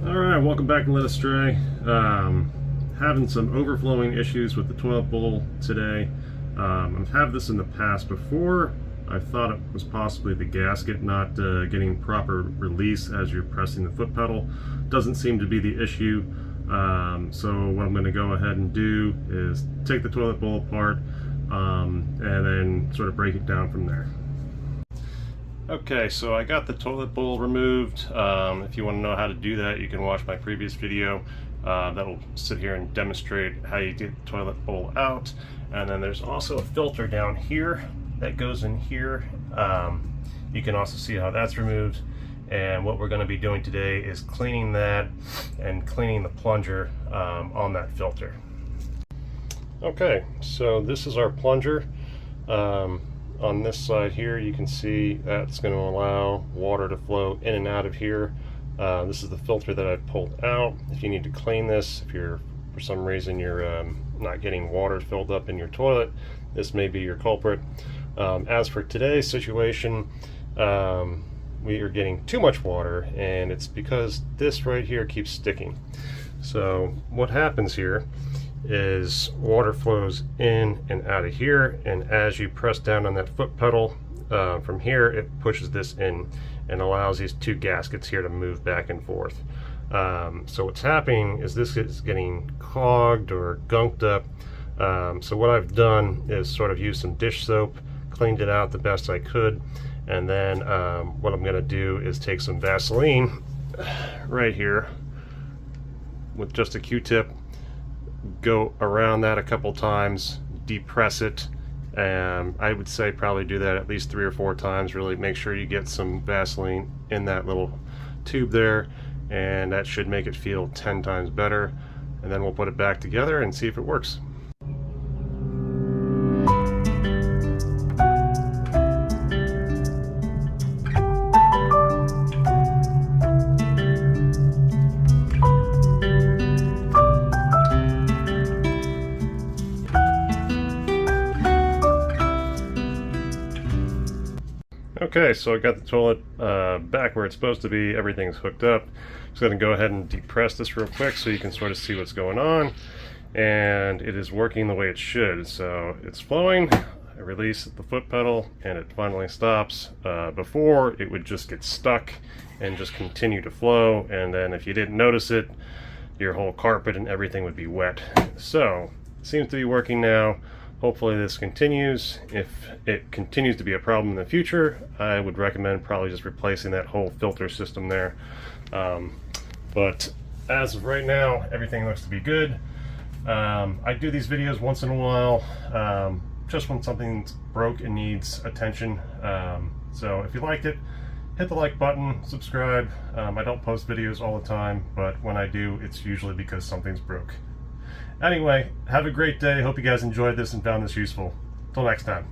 Alright, welcome back to Let Us Stray. Having some overflowing issues with the toilet bowl today. I've had this in the past before. I thought it was possibly the gasket not getting proper release as you're pressing the foot pedal. Doesn't seem to be the issue. So what I'm going to go ahead and do is take the toilet bowl apart and then sort of break it down from there. Okay, so I got the toilet bowl removed. If you want to know how to do that, you can watch my previous video. That'll sit here and demonstrate how you get the toilet bowl out. And then there's also a filter down here that goes in here. You can also see how that's removed. And what we're going to be doing today is cleaning that and cleaning the plunger on that filter. Okay, so this is our plunger. On this side here, you can see that's going to allow water to flow in and out of here. This is the filter that I've pulled out. If you need to clean this, if you're for some reason you're not getting water filled up in your toilet, this may be your culprit. As for today's situation, we are getting too much water, and it's because this right here keeps sticking. So what happens here is water flows in and out of here, and as you press down on that foot pedal from here, it pushes this in and allows these two gaskets here to move back and forth. So what's happening is this is getting clogged or gunked up. So what I've done is sort of use some dish soap, cleaned it out the best I could, and then what I'm going to do is take some Vaseline right here with just a Q-tip, go around that a couple times, depress it, and I would say probably do that at least 3 or 4 times. Really make sure you get some Vaseline in that little tube there, and that should make it feel 10 times better. And then we'll put it back together and see if it works. Okay, so I got the toilet back where it's supposed to be. Everything's hooked up. Just going to go ahead and depress this real quick so you can sort of see what's going on. And it is working the way it should. So it's flowing. I release the foot pedal and it finally stops. Before, it would just get stuck and just continue to flow. And then if you didn't notice it, your whole carpet and everything would be wet. So it seems to be working now. Hopefully this continues. If it continues to be a problem in the future, I would recommend probably just replacing that whole filter system there. But as of right now, everything looks to be good. I do these videos once in a while, just when something's broke and needs attention. So if you liked it, hit the like button, subscribe. I don't post videos all the time, but when I do, it's usually because something's broke. Anyway, have a great day. Hope you guys enjoyed this and found this useful. Till next time.